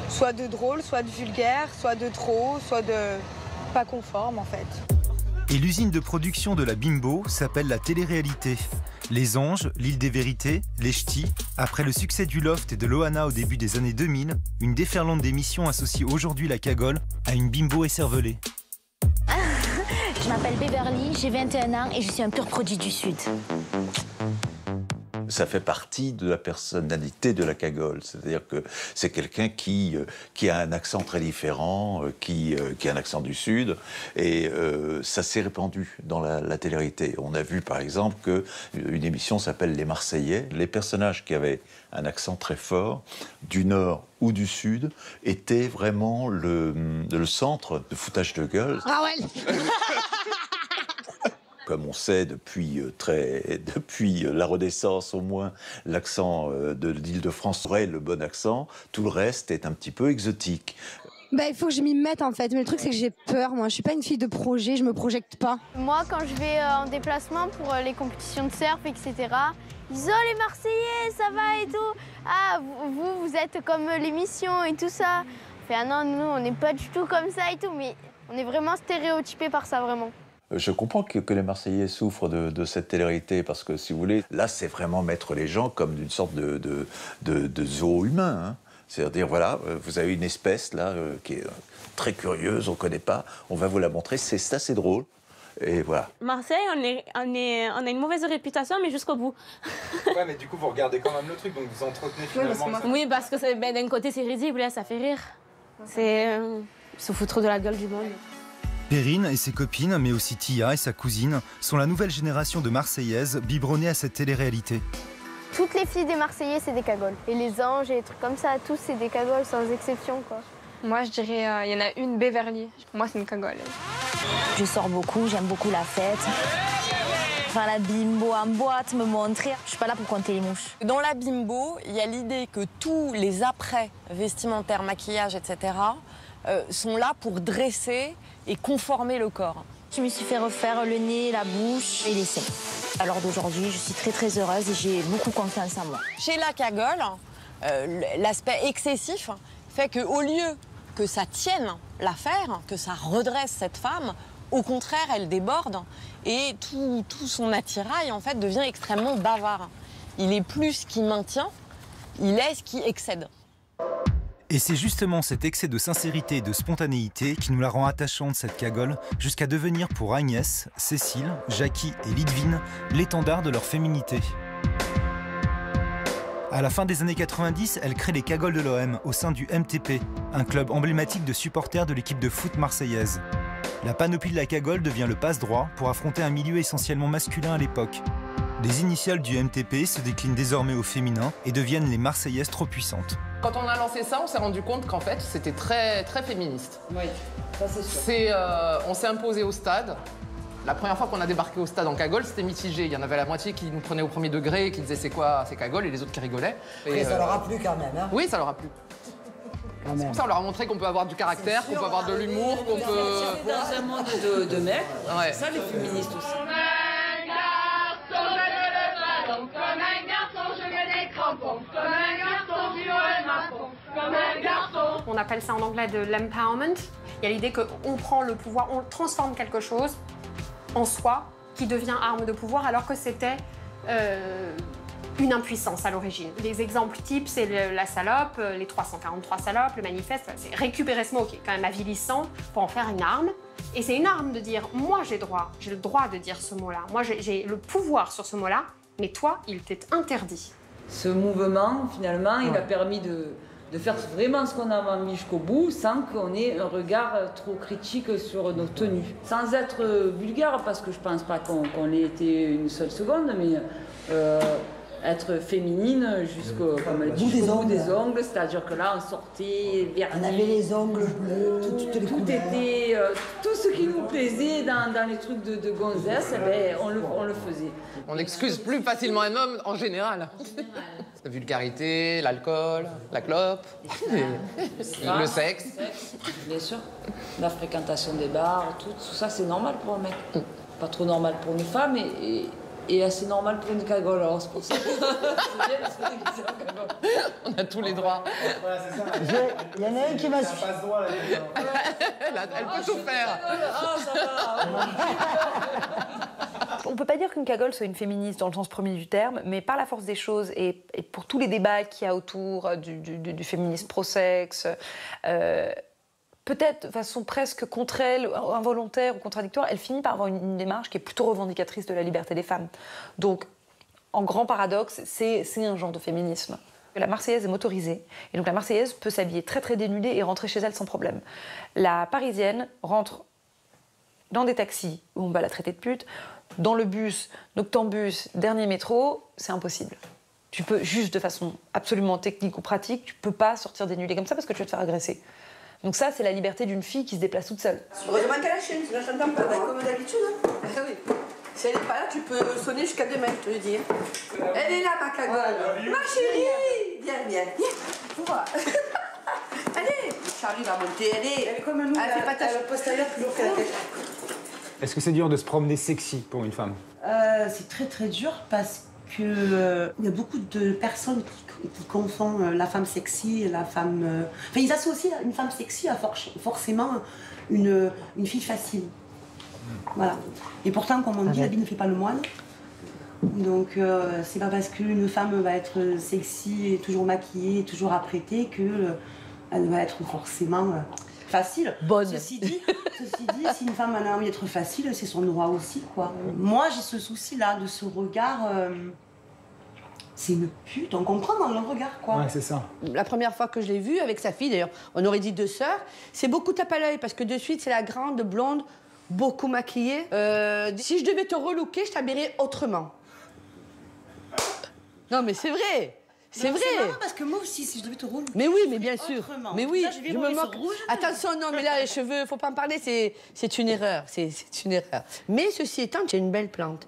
soit de drôle, soit de vulgaire, soit de trop, soit de pas conforme en fait. Et l'usine de production de la bimbo s'appelle la télé-réalité. Les Anges, l'île des vérités, les Ch'tis. Après le succès du Loft et de Loana au début des années 2000, une déferlante d'émissions associe aujourd'hui la cagole à une bimbo écervelée. Je m'appelle Beverly, j'ai 21 ans et je suis un pur produit du Sud. Ça fait partie de la personnalité de la cagole. C'est-à-dire que c'est quelqu'un qui a un accent très différent, qui a un accent du Sud. Et ça s'est répandu dans la télé-réalité. On a vu, par exemple, qu'une émission s'appelle Les Marseillais. Les personnages qui avaient un accent très fort, du Nord ou du Sud, étaient vraiment le centre de foutage de gueule. Ah ouais. Comme on sait depuis la Renaissance au moins, l'accent de l'Île-de-France aurait le bon accent, tout le reste est un petit peu exotique. Il faut que je m'y mette en fait, mais le truc c'est que j'ai peur, moi je suis pas une fille de projet, je me projette pas. Moi quand je vais en déplacement pour les compétitions de surf, etc., ils disent « Oh les Marseillais, ça va et tout, ah vous êtes comme l'émission et tout ça ». Ah non, nous on n'est pas du tout comme ça et tout, mais on est vraiment stéréotypés par ça vraiment. Je comprends que les Marseillais souffrent de cette télé-réalité parce que, si vous voulez, là, c'est vraiment mettre les gens comme d'une sorte de zoo humain. Hein. C'est-à-dire, voilà, vous avez une espèce, là, qui est très curieuse, on ne connaît pas, on va vous la montrer, c'est assez drôle. Et voilà. Marseille, on a une mauvaise réputation, mais jusqu'au bout. Ouais, mais du coup, vous regardez quand même le truc, donc vous entretenez finalement... Oui, parce que d'un côté, c'est risible, ça fait rire. C'est se foutre de la gueule du monde. Perrine et ses copines, mais aussi Tia et sa cousine, sont la nouvelle génération de Marseillaises biberonnées à cette télé-réalité. Toutes les filles des Marseillais, c'est des cagoles. Et les Anges et les trucs comme ça, tous, c'est des cagoles, sans exception, quoi. Moi, je dirais, il y en a une, Beverly. Pour moi, c'est une cagole. Je sors beaucoup, j'aime beaucoup la fête. faire la bimbo en boîte, me montrer. Je suis pas là pour compter les mouches. Dans la bimbo, il y a l'idée que tous les apprêts vestimentaires, maquillage, etc. sont là pour dresser et conformer le corps. Je me suis fait refaire le nez, la bouche et les seins. Alors d'aujourd'hui, je suis très heureuse et j'ai beaucoup confiance en moi. Chez la cagole, l'aspect excessif fait qu'au lieu que ça tienne l'affaire, que ça redresse cette femme, au contraire, elle déborde et tout son attirail en fait devient extrêmement bavard. Il est plus ce qui maintient, il est ce qui excède. Et c'est justement cet excès de sincérité et de spontanéité qui nous la rend attachante, cette cagole, jusqu'à devenir pour Agnès, Cécile, Jackie et Lidvine l'étendard de leur féminité. À la fin des années 90, elle crée les cagoles de l'OM au sein du MTP, un club emblématique de supporters de l'équipe de foot marseillaise. La panoplie de la cagole devient le passe-droit pour affronter un milieu essentiellement masculin à l'époque. Les initiales du MTP se déclinent désormais au féminin et deviennent les Marseillaises trop puissantes. Quand on a lancé ça, on s'est rendu compte qu'en fait, c'était très féministe. Oui, ça c'est sûr. On s'est imposé au stade. La première fois qu'on a débarqué au stade en cagole, c'était mitigé. Il y en avait la moitié qui nous prenait au premier degré et qui disait c'est quoi ces cagoles et les autres qui rigolaient. Et ça leur a plu quand même, hein? Oui, ça leur a plu. C'est pour ça qu'on leur a montré qu'on peut avoir du caractère, qu'on peut avoir de l'humour, qu'on peut... Dans un monde de mecs, ouais. C'est ça les féministes aussi. Comme un garçon, je mets des crampons. Comme un garçon, je me m'affronte. Comme un garçon. On appelle ça en anglais de l'empowerment. Il y a l'idée qu'on prend le pouvoir, on transforme quelque chose en soi qui devient arme de pouvoir alors que c'était une impuissance à l'origine. Les exemples types, c'est la salope, les 343 salopes, le manifeste. C'est récupérer ce mot qui est quand même avilissant pour en faire une arme. Et c'est une arme de dire, moi j'ai le droit de dire ce mot-là. Moi j'ai le pouvoir sur ce mot-là. Mais toi, il t'est interdit. Ce mouvement, finalement, il a permis de faire vraiment ce qu'on a mis jusqu'au bout sans qu'on ait un regard trop critique sur nos tenues. Sans être vulgaire, parce que je pense pas qu'on l'ait été une seule seconde, mais être féminine jusqu'au bout des ongles, c'est-à-dire que là, on sortait vers... On avait les ongles bleus, tout était... tout ce qui nous plaisait dans les trucs de gonzesse, ben, on le faisait. On excuse plus facilement un homme en général. La vulgarité, l'alcool, la clope, le sexe. Bien sûr. La fréquentation des bars, tout ça, c'est normal pour un mec. Pas trop normal pour une femme et assez normal pour une cagole. Alors c'est pour ça que c'est bien parce qu'on est glissé en cagole. On a tous les droits. Voilà, c'est ça. Il y en a une qui m'a su. Elle peut tout faire. Ah, ça va. On ne peut pas dire qu'une cagole soit une féministe dans le sens premier du terme, mais par la force des choses et pour tous les débats qu'il y a autour du féminisme pro-sexe, peut-être de façon presque contre elle, involontaire ou contradictoire, elle finit par avoir une démarche qui est plutôt revendicatrice de la liberté des femmes. Donc, en grand paradoxe, c'est un genre de féminisme. La Marseillaise est motorisée, et donc la Marseillaise peut s'habiller très dénudée et rentrer chez elle sans problème. La Parisienne rentre dans des taxis où on va la traiter de pute, dans le bus, noctambus, dernier métro, c'est impossible. Tu peux, juste de façon absolument technique ou pratique, tu peux pas sortir dénudée comme ça parce que tu vas te faire agresser. Donc ça, c'est la liberté d'une fille qui se déplace toute seule. Heureusement qu'elle a la chaîne, sinon je t'entends pas, comme d'habitude. Oui. Si elle n'est pas là, tu peux sonner jusqu'à demain, je te le dis. Elle est là, ma cagole. Ma chérie. Viens. Vois. Allez, Charlie va monter, elle est comme nous. Elle fait pas ta postérieure plus lourde que la tête. Est-ce que c'est dur de se promener sexy pour une femme? C'est très dur parce que il y a beaucoup de personnes qui confondent la femme sexy et la femme... Enfin, ils associent une femme sexy à forcément une fille facile. Voilà. Et pourtant, comme on dit, l'habit ne fait pas le moine. Donc, c'est pas parce qu'une femme va être sexy et toujours maquillée et toujours apprêtée qu'elle va être forcément... facile. Bonne. Ceci dit, si une femme a envie d'être facile, c'est son droit aussi, quoi. Moi, j'ai ce souci-là, de ce regard... c'est une pute, on comprend dans le regard, quoi. Ouais, c'est ça. La première fois que je l'ai vue avec sa fille, d'ailleurs, on aurait dit deux sœurs, c'est beaucoup tape à l'œil, parce que de suite, c'est la grande blonde, beaucoup maquillée. Si je devais te relooker, je t'habillerais autrement. Non, mais c'est vrai. C'est vrai. C'est marrant parce que moi aussi, si je devais te rouler. Mais oui, mais bien sûr. Autrement. Mais oui, Là, je vais je rouler me sur moque. rouge. Attention, non, mais là, les cheveux, faut pas en parler, c'est une erreur. C'est une erreur. Mais ceci étant, tu es une belle plante.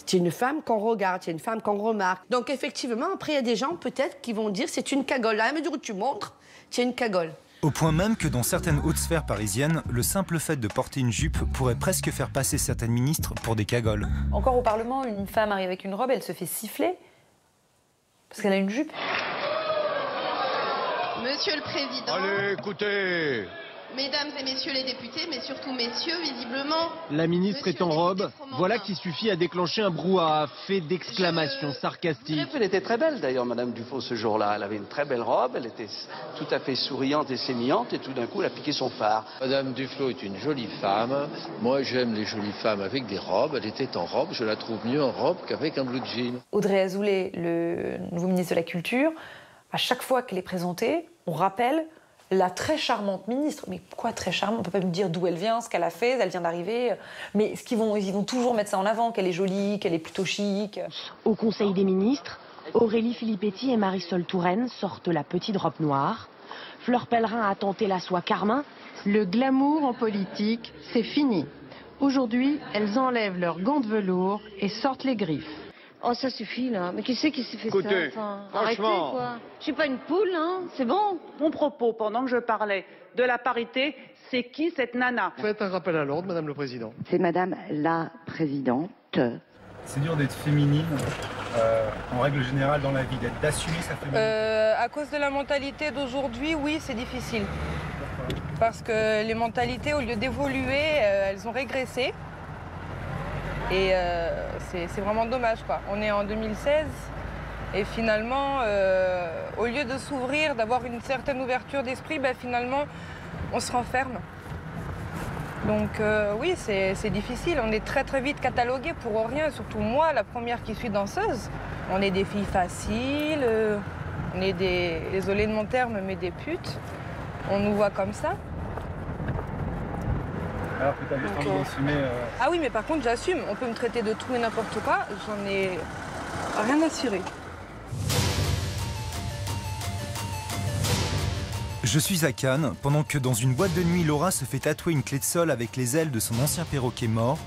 Tu es une femme qu'on regarde, tu es une femme qu'on remarque. Donc effectivement, après, il y a des gens peut-être qui vont dire c'est une cagole. À la mesure où tu montres, tu es une cagole. Au point même que dans certaines hautes sphères parisiennes, le simple fait de porter une jupe pourrait presque faire passer certaines ministres pour des cagoles. Encore au Parlement, une femme arrive avec une robe, elle se fait siffler parce qu'elle a une jupe. Monsieur le Président, Allez, écoutez. Mesdames et Messieurs les députés, mais surtout Messieurs, visiblement... La ministre est en robe, Fromentin. voilà qui suffit à déclencher un brouhaha, fait d'exclamations sarcastiques. Elle était très belle d'ailleurs, Madame Dufaux, ce jour-là. Elle avait une très belle robe, elle était tout à fait souriante et sémillante, et tout d'un coup, elle a piqué son phare. Madame Duflot est une jolie femme. Moi, j'aime les jolies femmes avec des robes. Elle était en robe, je la trouve mieux en robe qu'avec un blue jean. Audrey Azoulay, le nouveau ministre de la Culture, à chaque fois qu'elle est présentée, on rappelle la très charmante ministre. Mais quoi très charmante? On ne peut pas me dire d'où elle vient, ce qu'elle a fait, elle vient d'arriver. Mais ils vont toujours mettre ça en avant, qu'elle est jolie, qu'elle est plutôt chic. Au Conseil des ministres, Aurélie Filippetti et Marisol Touraine sortent la petite robe noire. Fleur Pellerin a tenté la soie carmin. Le glamour en politique, c'est fini. Aujourd'hui, elles enlèvent leurs gants de velours et sortent les griffes. Oh, ça suffit, là. Mais qui c'est qui s'est fait Écoutez, ça enfin, franchement... arrêtez, quoi. Je suis pas une poule, hein. C'est bon. Mon propos, pendant que je parlais de la parité, c'est qui cette nana? Faites un rappel à l'ordre, Madame le Président. C'est Madame la Présidente. C'est dur d'être féminine, en règle générale dans la vie, d'assumer sa féminité. À cause de la mentalité d'aujourd'hui, oui, c'est difficile. Parce que les mentalités, au lieu d'évoluer, elles ont régressé. Et c'est vraiment dommage, quoi. On est en 2016 et finalement, au lieu de s'ouvrir, d'avoir une certaine ouverture d'esprit, ben, finalement, on se renferme. Donc oui, c'est difficile. On est très très vite catalogués pour rien. Surtout moi, la première qui suis danseuse. On est des filles faciles, on est des, désolé de mon terme, mais des putes. On nous voit comme ça. Alors que tu as juste envie d'assumer... Ah oui, mais par contre, j'assume. On peut me traiter de tout et n'importe quoi. J'en ai rien à cirer. Je suis à Cannes, pendant que dans une boîte de nuit, Laura se fait tatouer une clé de sol avec les ailes de son ancien perroquet mort.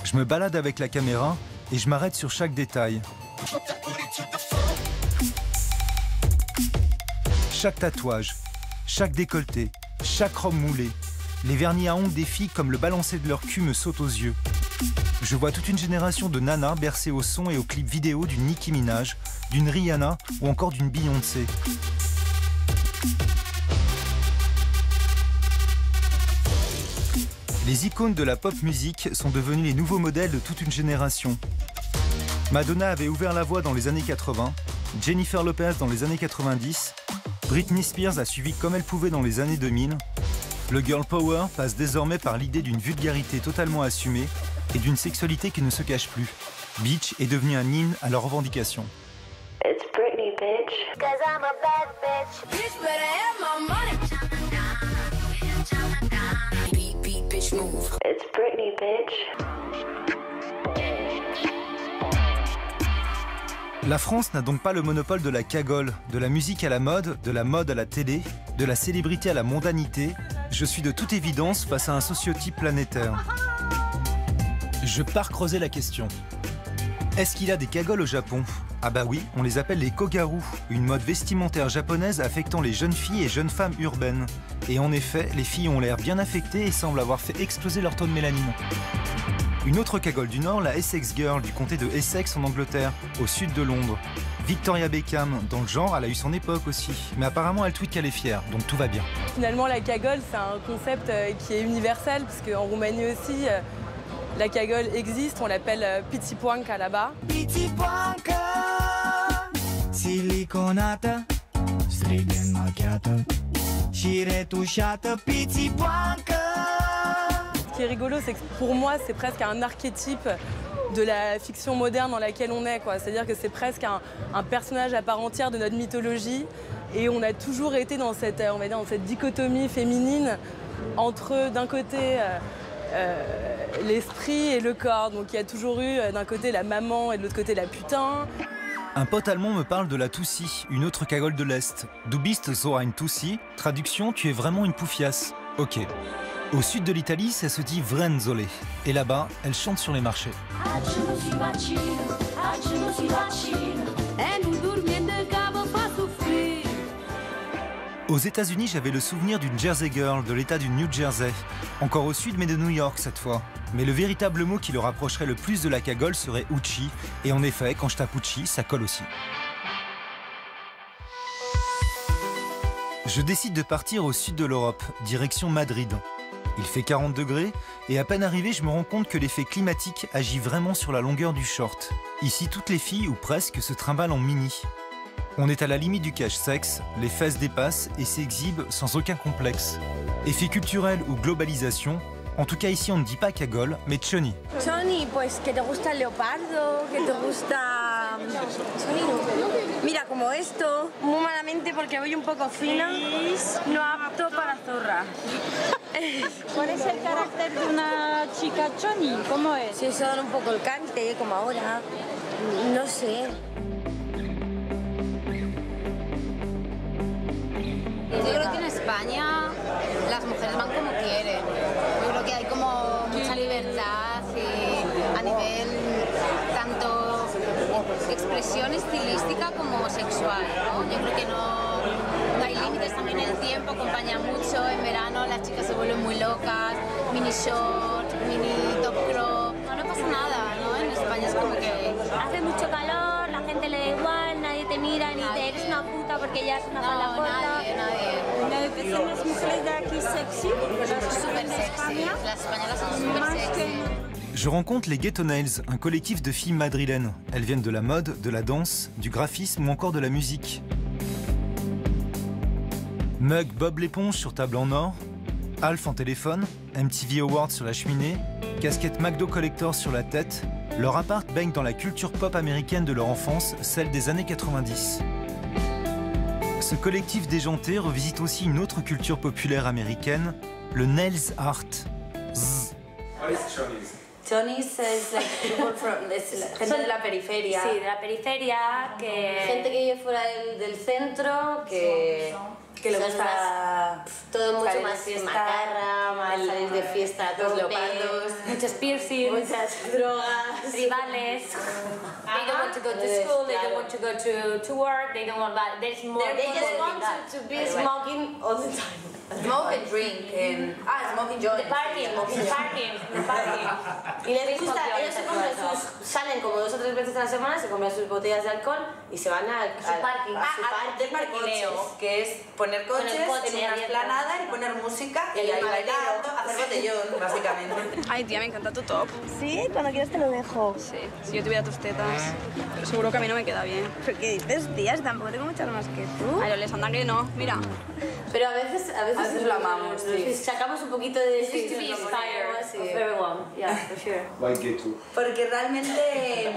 Je me balade avec la caméra et je m'arrête sur chaque détail. Chaque tatouage, chaque décolleté, chaque robe moulée. Les vernis à ongles des filles comme le balancer de leur cul me sautent aux yeux. Je vois toute une génération de nanas bercées au son et aux clips vidéo d'une Nicki Minaj, d'une Rihanna ou encore d'une Beyoncé. Les icônes de la pop musique sont devenues les nouveaux modèles de toute une génération. Madonna avait ouvert la voie dans les années 80, Jennifer Lopez dans les années 90, Britney Spears a suivi comme elle pouvait dans les années 2000. Le girl power passe désormais par l'idée d'une vulgarité totalement assumée et d'une sexualité qui ne se cache plus. Bitch est devenu un hymne à leurs revendications. It's Britney, bitch. 'Cause I'm a bad bitch. Bitch, better have my money. Beat, beat, bitch, move. It's Britney, bitch. La France n'a donc pas le monopole de la cagole, de la musique à la mode, de la mode à la télé, de la célébrité à la mondanité. Je suis de toute évidence face à un sociotype planétaire. Je pars creuser la question. Est-ce qu'il y a des cagoles au Japon? Ah bah oui, on les appelle les kogaru, une mode vestimentaire japonaise affectant les jeunes filles et jeunes femmes urbaines. Et en effet, les filles ont l'air bien affectées et semblent avoir fait exploser leur taux de mélanine. Une autre cagole du Nord, la Essex Girl du comté de Essex en Angleterre, au sud de Londres. Victoria Beckham, dans le genre, elle a eu son époque aussi. Mais apparemment, elle tweet qu'elle est fière, donc tout va bien. Finalement, la cagole, c'est un concept qui est universel, parce qu'en Roumanie aussi, la cagole existe, on l'appelle pitipoanka là-bas. Pitipoanka, siliconată, strigând machiată și retușată, pitipoanka. Ce qui est rigolo, c'est que pour moi, c'est presque un archétype de la fiction moderne dans laquelle on est, quoi. C'est-à-dire que c'est presque un personnage à part entière de notre mythologie. Et on a toujours été dans cette, on va dire, dans cette dichotomie féminine entre, d'un côté, l'esprit et le corps. Donc il y a toujours eu, d'un côté, la maman et de l'autre côté, la putain. Un pote allemand me parle de la Tussi, une autre cagole de l'Est. Du bist so ein Tussi, traduction, tu es vraiment une poufiasse. Ok. Au sud de l'Italie, ça se dit Vrenzole. Et là-bas, elle chante sur les marchés. Aux États-Unis, j'avais le souvenir d'une Jersey Girl de l'état du New Jersey. Encore au sud, mais de New York cette fois. Mais le véritable mot qui le rapprocherait le plus de la cagole serait Uchi. Et en effet, quand je tape Uchi, ça colle aussi. Je décide de partir au sud de l'Europe, direction Madrid. Il fait 40 degrés, et à peine arrivé, je me rends compte que l'effet climatique agit vraiment sur la longueur du short. Ici, toutes les filles, ou presque, se trimballent en mini. On est à la limite du cache-sexe, les fesses dépassent et s'exhibent sans aucun complexe. Effet culturel ou globalisation, en tout cas ici on ne dit pas cagole, mais choni. Choni, pues que te gusta el leopardo, que te gusta... Mira, como esto, muy malamente porque voy un poco fina, no apto para zorra. ¿Cuál es el carácter de una chica choni? ¿Cómo es? Si son un poco el cante, como ahora, no sé. Yo creo que en España las mujeres van como quieren. Yo creo que hay como mucha libertad y a nivel tanto expresión estilística como sexual, ¿no? Yo creo que no hay límites, también el tiempo acompaña mucho. En verano las chicas se vuelven muy locas, mini short, mini top crop. No pasa nada, ¿no? En España es como que hace mucho calor, la gente le da igual, nadie te mira, ni te eres una puta porque ya es una falda corta. Nadie. ¿Dicen las mujeres de aquí sexy? Súper sexy. Las españolas son súper sexy. Je rencontre les Ghetto Nails, un collectif de filles madrilènes. Elles viennent de la mode, de la danse, du graphisme ou encore de la musique. Mug Bob l'éponge sur table en or, Alf en téléphone, MTV Awards sur la cheminée, casquette McDo Collector sur la tête. Leur appart baigne dans la culture pop américaine de leur enfance, celle des années 90. Ce collectif déjanté revisite aussi une autre culture populaire américaine, le nails art. Zzz. What is Chonies? Chonies es like people from gente de la periferia. Sí, de la periferia, que... Gente que vive fuera del centro, que le gusta todo mucho más macarra, más salir de fiesta, todos leopardos, muchos piercings, muchas drogas, tribales. They don't want to go to school, they don't want to go to work, they don't want that. They just want to be smoking all the time. Smoke and drink and smoking joints. The partying. Y les gusta, ellos se compran salen como 2 o 3 veces a la semana, se compran sus botellas de alcohol y se van a su parquineo, que es poner coches en una esplanada y poner música y ahí bailando, hacer botellón, básicamente. Ay, tía, me encanta tu top. Sí, cuando quieras te lo dejo. Sí, si yo tuviera tus tetas, pero seguro que a mí no me queda bien. ¿Pero qué dices, tía? Tampoco tengo muchas más que tú. Ay, Alessandra, que no, mira. Pero a veces lo amamos, sí. Sacamos un poquito de... Just to be inspired of everyone, yeah, for sure. Why ghetto? Porque realmente,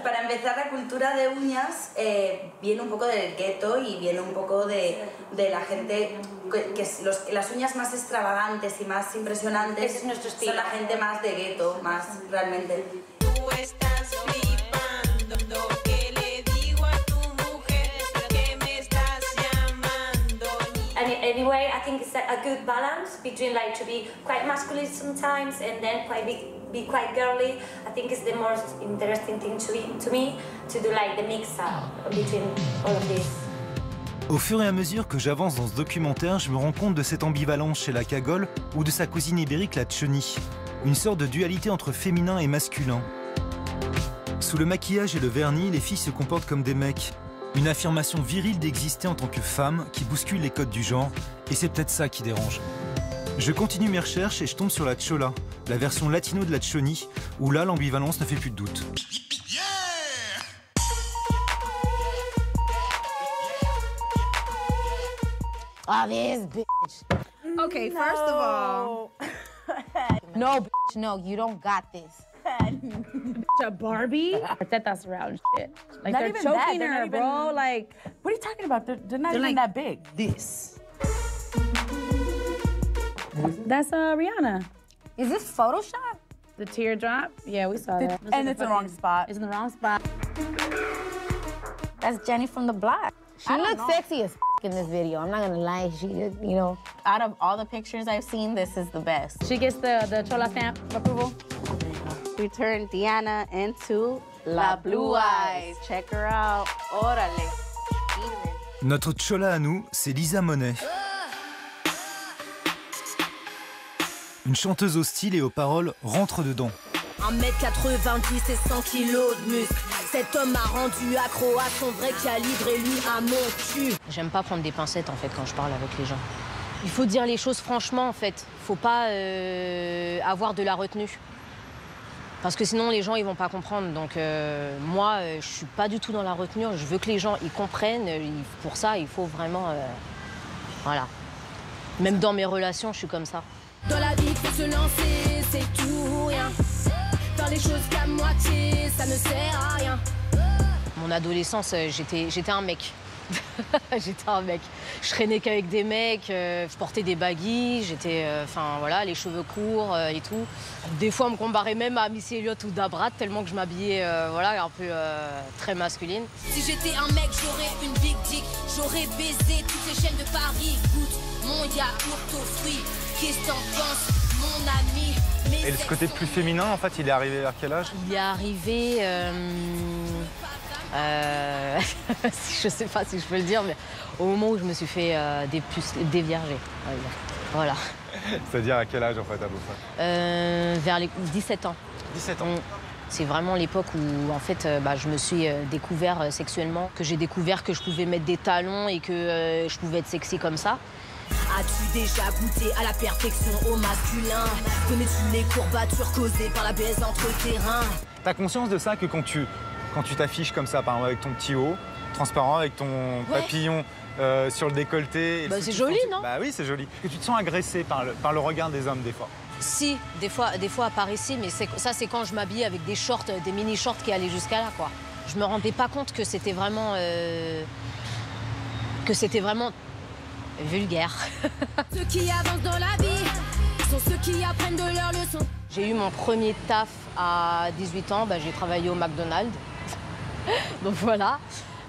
para empezar, la cultura de uñas viene un poco del gueto y viene un poco de la gente, las uñas más extravagantes y más impresionantes. Ese es nuestro estilo. Son la gente más de gueto, más realmente. Tú estás flipando, ¿qué le digo a tu mujer? ¿Qué me estás llamando? Anyway, I think it's a good balance between like to be quite masculine sometimes and then be quite girly. I think it's the most interesting thing to me to do like the mix between all of this. Au fur et à mesure que j'avance dans ce documentaire, je me rends compte de cette ambivalence chez la cagole ou de sa cousine ibérique, la choni. Une sorte de dualité entre féminin et masculin. Sous le maquillage et le vernis, les filles se comportent comme des mecs. Une affirmation virile d'exister en tant que femme qui bouscule les codes du genre, et c'est peut-être ça qui dérange. Je continue mes recherches et je tombe sur la chola, la version latino de la choni, où là l'ambivalence ne fait plus de doute. Oh, this bitch. Okay, first of all... No, bitch, no, you don't got this. A Barbie? Tetas round shit. Like Not they're even choking that. her, bro. Like, what are you talking about? They're not They're even like- that big. This. that's Rihanna. Is this Photoshop? The teardrop? Yeah, we saw that. And it's in the wrong spot. It's in the wrong spot. That's Jenny from the block. She looks sexy as in this video. I'm not gonna lie. She, you know, out of all the pictures I've seen, this is the best. She gets the Chola stamp approval. We turned Diana into La Blue Eyes. Check her out. Órale. Notre Chola à nous, c'est Lisa Monet. Une chanteuse au style et aux paroles rentre dedans. 1m90 et 100 kilos de muscles. Cet homme m'a rendu accro à son vrai calibre et lui à mon cul. J'aime pas prendre des pincettes en fait quand je parle avec les gens. Il faut dire les choses franchement en fait. Faut pas avoir de la retenue. Parce que sinon les gens ils vont pas comprendre. Donc moi je suis pas du tout dans la retenue. Je veux que les gens ils comprennent. Pour ça il faut vraiment voilà. Même dans mes relations je suis comme ça. Dans la vie faut se lancer, c'est tout ou rien. Faire les choses qu'à moitié, ça ne sert à rien. Mon adolescence, j'étais un mec. J'étais un mec. Je traînais qu'avec des mecs, je portais des baguilles, j'étais, enfin voilà, les cheveux courts et tout. Des fois, on me comparait même à Missy Elliott ou Dabrat, tellement que je m'habillais, voilà, un peu très masculine. Si j'étais un mec, j'aurais une big dick. J'aurais baisé toutes les chaînes de Paris. Goûte mon yaourt aux fruits. Qu'est-ce que t'en penses, mon ami? Et ce côté plus féminin, en fait, il est arrivé vers quel âge? Il est arrivé... je sais pas si je peux le dire, mais au moment où je me suis fait dévierger. Voilà. C'est-à-dire à quel âge, en fait, à peu près? Vers les 17 ans. 17 ans. C'est vraiment l'époque où, en fait, je me suis découvert sexuellement, que j'ai découvert que je pouvais mettre des talons et que je pouvais être sexy comme ça. As-tu déjà goûté à la perfection au masculin? Connais-tu les courbatures causées par la baise entre terrains? T'as conscience de ça que quand tu t'affiches comme ça, par exemple avec ton petit haut, transparent, avec ton papillon sur le décolleté... Bah, c'est joli, non? Bah oui, c'est joli. Que tu te sens agressé par le regard des hommes, des fois? Si, des fois par ici, mais ça, c'est quand je m'habillais avec des shorts, des mini-shorts qui allaient jusqu'à là, quoi. Je me rendais pas compte que c'était vraiment... vulgaire. Ceux qui avancent dans la vie sont ceux qui apprennent de leurs leçons. J'ai eu mon premier taf à 18 ans, j'ai travaillé au McDonald's. Donc voilà.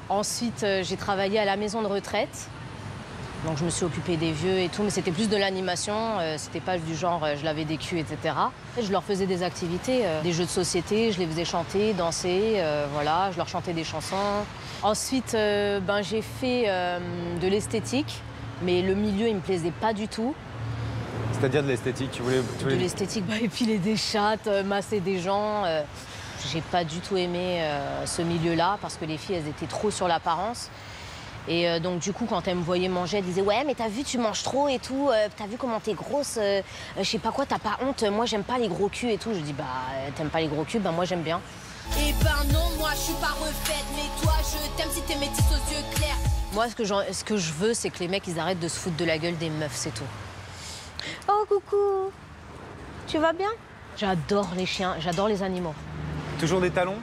Ensuite, j'ai travaillé à la maison de retraite. Donc je me suis occupée des vieux et tout, mais c'était plus de l'animation. C'était pas du genre je lavais des culs, etc. Je leur faisais des activités, des jeux de société, je les faisais chanter, danser, voilà, je leur chantais des chansons. Ensuite, j'ai fait de l'esthétique. Mais le milieu, il me plaisait pas du tout. C'est-à-dire de l'esthétique, tu voulais... De l'esthétique, épiler des chattes, masser des gens. J'ai pas du tout aimé ce milieu-là parce que les filles, elles étaient trop sur l'apparence. Et donc du coup, quand elles me voyaient manger, elles disaient « Ouais, mais t'as vu, tu manges trop et tout. T'as vu comment t'es grosse. Je sais pas quoi, t'as pas honte. Moi, j'aime pas les gros culs et tout. » Je dis « Bah, t'aimes pas les gros culs, moi, j'aime bien. » Eh ben non, moi, je suis pas refaite. Mais toi, je t'aime si t'es métisse aux yeux clairs. Moi, ce que je veux, c'est que les mecs, ils arrêtent de se foutre de la gueule des meufs, c'est tout. Oh, coucou. Tu vas bien? J'adore les chiens, j'adore les animaux. Toujours des talons?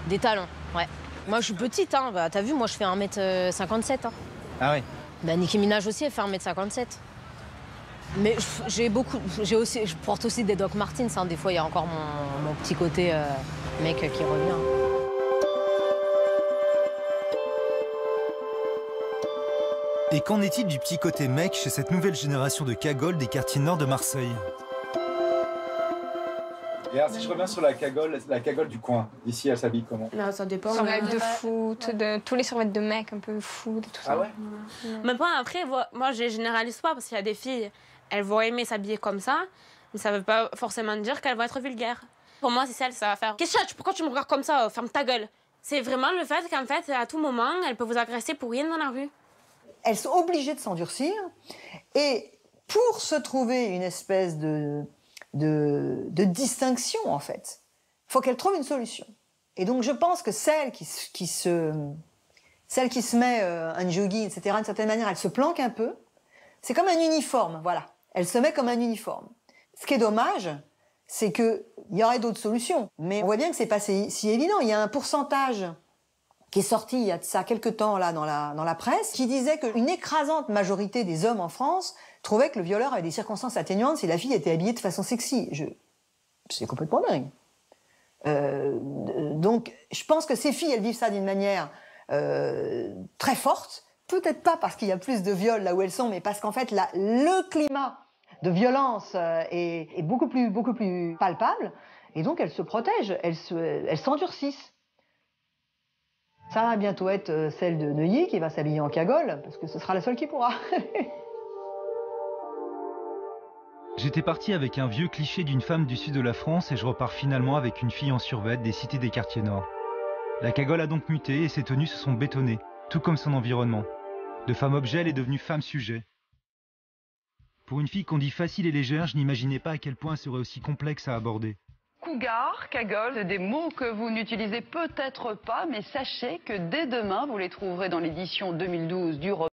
Des talons, ouais. Moi, je suis petite, hein. T'as vu, moi, je fais 1m57. Hein. Ah oui? Nicki Minaj aussi, elle fait 1m57. Mais je porte aussi des Doc Martens. Hein. Des fois, il y a encore mon petit côté mec qui revient. Et qu'en est-il du petit côté mec chez cette nouvelle génération de cagoles des quartiers nord de Marseille? Et alors, si je reviens sur la cagole du coin, ici, elle s'habille comment? Non, ça dépend. Survêtements de foot, tous les survêtements de mecs un peu foot et tout ça. Ah ouais? Mais bon, après, moi, je généralise pas parce qu'il y a des filles, elles vont aimer s'habiller comme ça, mais ça veut pas forcément dire qu'elles vont être vulgaires. Pour moi, c'est celle, ça va faire. Qu'est-ce que pourquoi tu me regardes comme ça? Ferme ta gueule. C'est vraiment le fait qu'en fait, à tout moment, elle peut vous agresser pour rien dans la rue. Elles sont obligées de s'endurcir et pour se trouver une espèce de distinction, en fait, il faut qu'elles trouvent une solution. Et donc, je pense que celle qui se met un jogging, etc., d'une certaine manière, elle se planque un peu. C'est comme un uniforme, voilà. Elle se met comme un uniforme. Ce qui est dommage, c'est qu'il y aurait d'autres solutions. Mais on voit bien que c'est pas si évident. Il y a un pourcentage qui est sorti il y a de ça quelques temps là dans la presse, qui disait qu'une écrasante majorité des hommes en France trouvaient que le violeur avait des circonstances atténuantes si la fille était habillée de façon sexy. C'est complètement dingue. Donc, je pense que ces filles, elles vivent ça d'une manière très fortes. Peut-être pas parce qu'il y a plus de viols là où elles sont, mais parce qu'en fait, le climat de violence est beaucoup plus palpable. Et donc, elles se protègent, elles s'endurcissent. Ça va bientôt être celle de Neuilly qui va s'habiller en cagole, parce que ce sera la seule qui pourra. J'étais parti avec un vieux cliché d'une femme du sud de la France et je repars finalement avec une fille en survêt des cités des quartiers nord. La cagole a donc muté et ses tenues se sont bétonnées, tout comme son environnement. De femme objet, elle est devenue femme sujet. Pour une fille qu'on dit facile et légère, je n'imaginais pas à quel point elle serait aussi complexe à aborder. Cougar, cagole, c'est des mots que vous n'utilisez peut-être pas, mais sachez que dès demain, vous les trouverez dans l'édition 2012 du